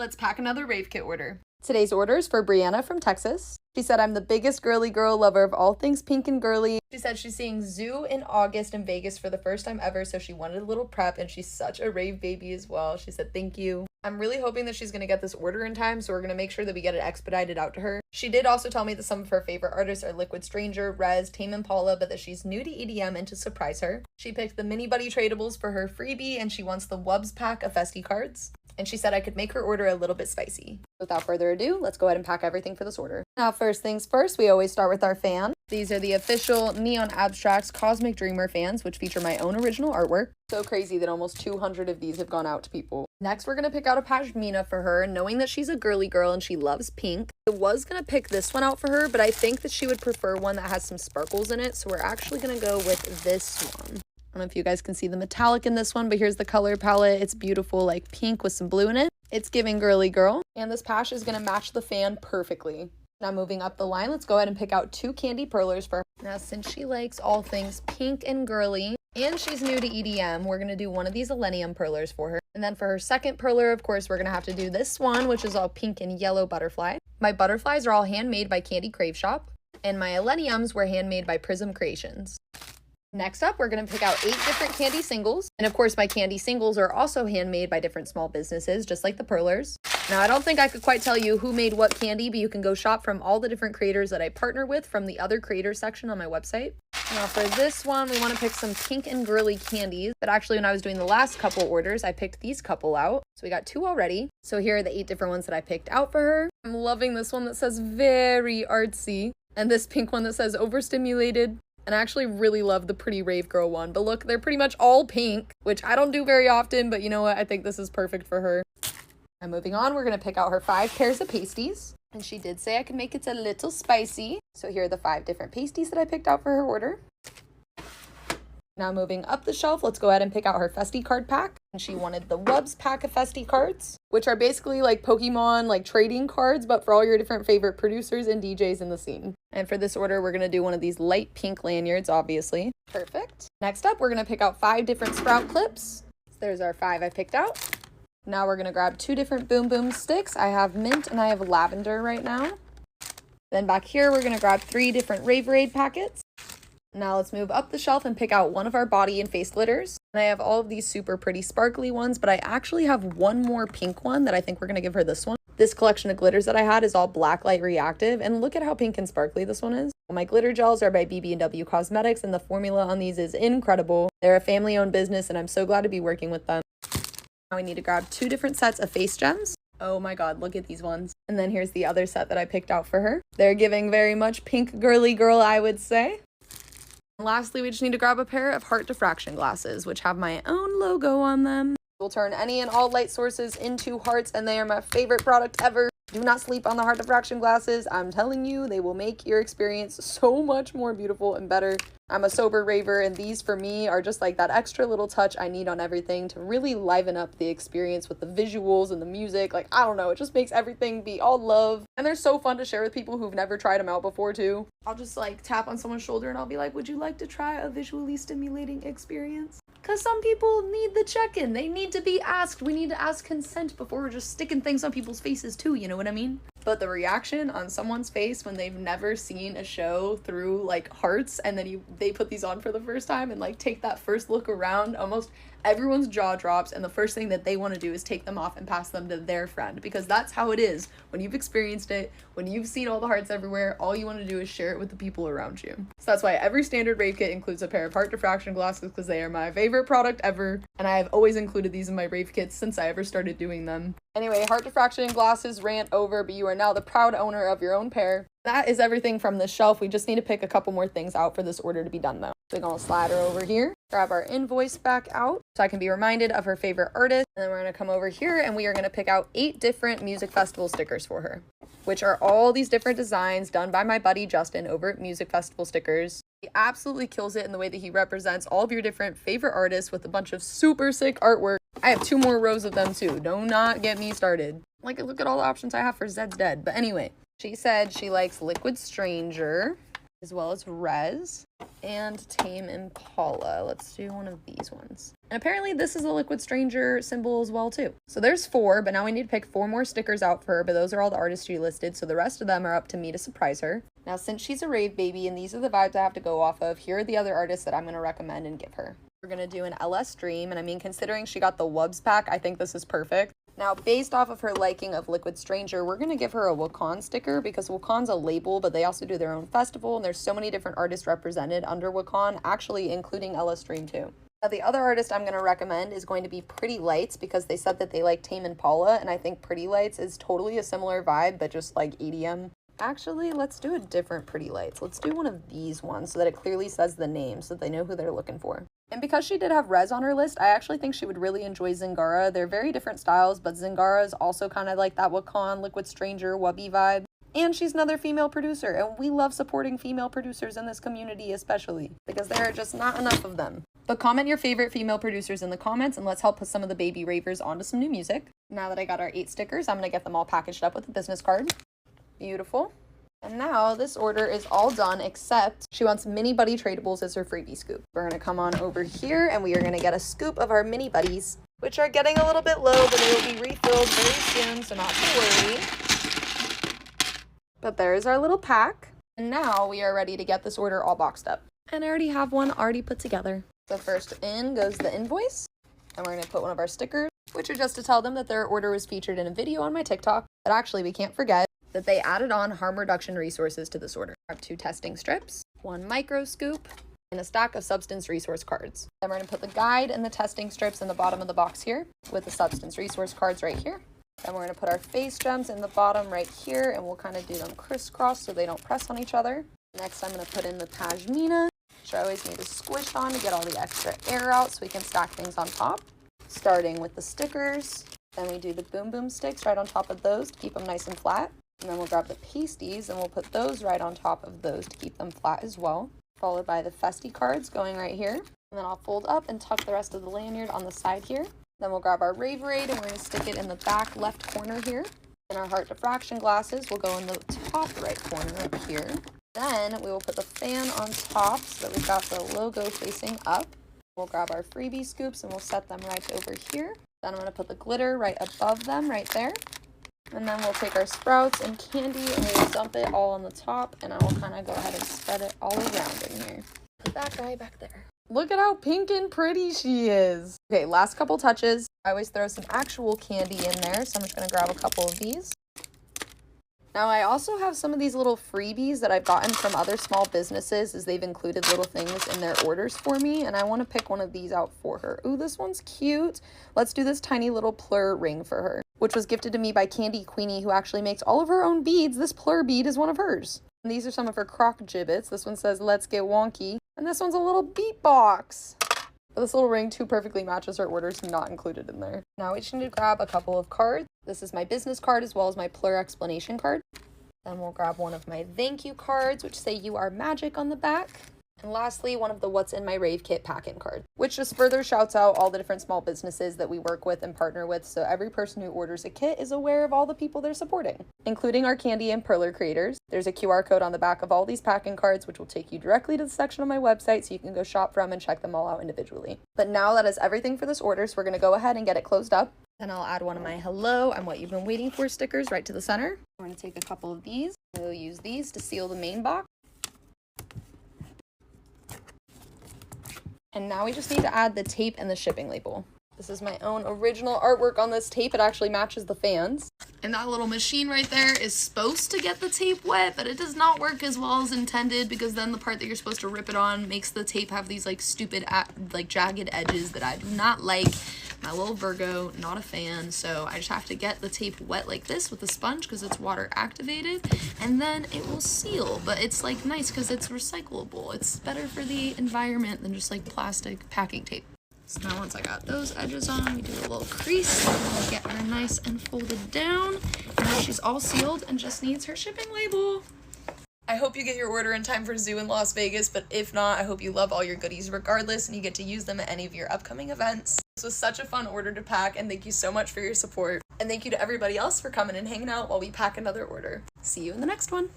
Let's pack another rave kit order. Today's order is for Brianna from Texas. She said, I'm the biggest girly girl lover of all things pink and girly. She said she's seeing Zoo in August in Vegas for the first time ever, so she wanted a little prep, and she's such a rave baby as well. She said, thank you. I'm really hoping that she's going to get this order in time, so we're going to make sure that we get it expedited out to her. She did also tell me that some of her favorite artists are Liquid Stranger, Rez, Tame Impala, but that she's new to EDM, and to surprise her, she picked the Mini Buddy Tradables for her freebie, and she wants the Wubs pack of Festi cards. And she said I could make her order a little bit spicy. Without further ado, let's go ahead and pack everything for this order. Now, first things first, we always start with our fan. These are the official Neon Abstracts Cosmic Dreamer fans, which feature my own original artwork. So crazy that almost 200 of these have gone out to people. Next, we're going to pick out a pashmina for her, knowing that she's a girly girl and she loves pink. I was going to pick this one out for her, but I think that she would prefer one that has some sparkles in it, so we're actually going to go with this one. I don't know if you guys can see the metallic in this one, but here's the color palette. It's beautiful, like pink with some blue in it. It's giving girly girl, and this pash is going to match the fan perfectly. Now moving up the line, let's go ahead and pick out 2 candy perlers for her. Now, since she likes all things pink and girly, and she's new to EDM, we're going to do one of these Elenium perlers for her. And then for her second perler, of course, we're going to have to do this one, which is all pink and yellow butterfly. My butterflies are all handmade by Candy Crave Shop, and my Eleniums were handmade by Prism Creations. Next up, we're going to pick out 8 different candy singles. And of course, my candy singles are also handmade by different small businesses, just like the perlers. Now, I don't think I could quite tell you who made what candy, but you can go shop from all the different creators that I partner with from the other creators section on my website. Now, for this one, we want to pick some pink and girly candies. But actually, when I was doing the last couple orders, I picked these couple out. So we got 2 already. So here are the 8 different ones that I picked out for her. I'm loving this one that says very artsy, and this pink one that says overstimulated. And I actually really love the pretty rave girl one. But look, they're pretty much all pink, which I don't do very often, but you know what? I think this is perfect for her. And moving on, we're going to pick out her 5 pairs of pasties. And she did say I could make it a little spicy. So here are the 5 different pasties that I picked out for her order. Now moving up the shelf, let's go ahead and pick out her Festi card pack. And she wanted the Wubs pack of Festi cards, which are basically like Pokemon, like trading cards, but for all your different favorite producers and DJs in the scene. And for this order, we're going to do one of these light pink lanyards, obviously. Perfect. Next up, we're going to pick out 5 different sprout clips. So there's our 5 I picked out. Now we're going to grab 2 different Boom Boom sticks. I have mint and I have lavender right now. Then back here, we're going to grab 3 different Rave Raid packets. Now let's move up the shelf and pick out one of our body and face glitters. And I have all of these super pretty sparkly ones, but I actually have one more pink one that I think we're going to give her this one. This collection of glitters that I had is all black light reactive, and look at how pink and sparkly this one is. My glitter gels are by BB&W Cosmetics, and the formula on these is incredible. They're a family-owned business, and I'm so glad to be working with them. Now we need to grab 2 different sets of face gems. Oh my god, look at these ones. And then here's the other set that I picked out for her. They're giving very much pink girly girl, I would say. Lastly, we just need to grab a pair of heart diffraction glasses, which have my own logo on them. We'll turn any and all light sources into hearts, and they are my favorite product ever. Do not sleep on the heart diffraction glasses. I'm telling you, they will make your experience so much more beautiful and better. I'm a sober raver, and these for me are just like that extra little touch I need on everything to really liven up the experience with the visuals and the music. Like, I don't know, it just makes everything be all love. And they're so fun to share with people who've never tried them out before too. I'll just like tap on someone's shoulder and I'll be like, would you like to try a visually stimulating experience? Because some people need the check-in. They need to be asked. We need to ask consent before we're just sticking things on people's faces too, you know what I mean? But the reaction on someone's face when they've never seen a show through like hearts, and then they put these on for the first time and like take that first look around, almost everyone's jaw drops, and the first thing that they want to do is take them off and pass them to their friend, because that's how it is when you've experienced it. When you've seen all the hearts everywhere, all you want to do is share it with the people around you. So that's why every standard rave kit includes a pair of heart diffraction glasses, because they are my favorite product ever, and I have always included these in my rave kits since I ever started doing them. Anyway, heart diffraction glasses rant over, but you are now the proud owner of your own pair. That is everything from this shelf. We just need to pick a couple more things out for this order to be done though. So we're gonna slide her over here, grab our invoice back out so I can be reminded of her favorite artist. And then we're gonna come over here and we are gonna pick out 8 different music festival stickers for her, which are all these different designs done by my buddy Justin over at Music Festival Stickers. He absolutely kills it in the way that he represents all of your different favorite artists with a bunch of super sick artwork. I have 2 more rows of them too. Do not get me started. Like, look at all the options I have for Zed's Dead. But anyway, she said she likes Liquid Stranger. as well as Rez and Tame Impala. Let's do one of these ones. And apparently this is a Liquid Stranger symbol as well too. So there's 4, but now we need to pick 4 more stickers out for her, but those are all the artists she listed, so the rest of them are up to me to surprise her. Now, since she's a rave baby and these are the vibes I have to go off of, here are the other artists that I'm going to recommend and give her. We're going to do an LS Dream, and I mean, considering she got the Wubs pack, I think this is perfect. Now, based off of her liking of Liquid Stranger, we're going to give her a Wakan sticker because Wakan's a label, but they also do their own festival, and there's so many different artists represented under Wakan, actually including LS Dream too. Now, the other artist I'm going to recommend is going to be Pretty Lights because they said that they like Tame Impala, and I think Pretty Lights is totally a similar vibe, but just like EDM. Actually, let's do a different Pretty Lights. Let's do one of these ones so that it clearly says the name so that they know who they're looking for. And because she did have Rez on her list, I actually think she would really enjoy Zingara. They're very different styles, but Zingara is also kind of like that Wakan, Liquid Stranger, Wubby vibe. And she's another female producer, and we love supporting female producers in this community especially, because there are just not enough of them. But comment your favorite female producers in the comments, and let's help put some of the baby ravers onto some new music. Now that I got our 8 stickers, I'm going to get them all packaged up with a business card. Beautiful. And now this order is all done, except she wants mini buddy tradables as her freebie scoop. We're going to come on over here, and we are going to get a scoop of our mini buddies, which are getting a little bit low, but they will be refilled very soon, so not to worry. But there's our little pack. And now we are ready to get this order all boxed up. And I already have one already put together. So first in goes the invoice. And we're going to put one of our stickers, which are just to tell them that their order was featured in a video on my TikTok. But actually, we can't forget that they added on harm reduction resources to this order. I have 2 testing strips, 1 micro scoop, and a stack of substance resource cards. Then we're going to put the guide and the testing strips in the bottom of the box here with the substance resource cards right here. Then we're going to put our face gems in the bottom right here, and we'll kind of do them crisscross so they don't press on each other. Next, I'm going to put in the pashmina, which I always need to squish on to get all the extra air out so we can stack things on top. Starting with the stickers, then we do the boom boom sticks right on top of those to keep them nice and flat. And then we'll grab the pasties and we'll put those right on top of those to keep them flat as well. Followed by the festy cards going right here. And then I'll fold up and tuck the rest of the lanyard on the side here. Then we'll grab our Raverade and we're going to stick it in the back left corner here. And our heart diffraction glasses will go in the top right corner up here. Then we will put the fan on top so that we've got the logo facing up. We'll grab our freebie scoops and we'll set them right over here. Then I'm going to put the glitter right above them right there. And then we'll take our sprouts and candy and we'll dump it all on the top, and I will kind of go ahead and spread it all around in here. Put that guy back there. Look at how pink and pretty she is. Okay, last couple touches. I always throw some actual candy in there, so I'm just going to grab a couple of these. Now, I also have some of these little freebies that I've gotten from other small businesses as they've included little things in their orders for me, and I want to pick one of these out for her. Ooh, this one's cute. Let's do this tiny little plur ring for her, which was gifted to me by Candy Queenie, who actually makes all of her own beads. This plur bead is one of hers. And these are some of her croc gibbets. This one says, "Let's get wonky." And this one's a little beatbox. But this little ring too perfectly matches her orders, not included in there. Now we just need to grab a couple of cards. This is my business card as well as my plur explanation card. Then we'll grab one of my thank you cards, which say "You are magic" on the back. And lastly, one of the What's in My Rave Kit pack-in card, which just further shouts out all the different small businesses that we work with and partner with, so every person who orders a kit is aware of all the people they're supporting, including our candy and perler creators. There's a QR code on the back of all these pack-in cards, which will take you directly to the section on my website so you can go shop from and check them all out individually. But now that is everything for this order, so we're going to go ahead and get it closed up. Then I'll add one of my hello and what you've been waiting for stickers right to the center. We're going to take a couple of these. We'll use these to seal the main box. And now we just need to add the tape and the shipping label. This is my own original artwork on this tape. It actually matches the fans. And that little machine right there is supposed to get the tape wet, but it does not work as well as intended because then the part that you're supposed to rip it on makes the tape have these like stupid like jagged edges that I do not like. My little Virgo, not a fan, so I just have to get the tape wet like this with a sponge because it's water activated, and then it will seal. But it's like nice because it's recyclable. It's better for the environment than just like plastic packing tape. So now once I got those edges on, we do a little crease, and we'll get her nice and folded down. And now she's all sealed and just needs her shipping label. I hope you get your order in time for Zoo in Las Vegas, but if not, I hope you love all your goodies regardless and you get to use them at any of your upcoming events. This was such a fun order to pack, and thank you so much for your support. And thank you to everybody else for coming and hanging out while we pack another order. See you in the next one.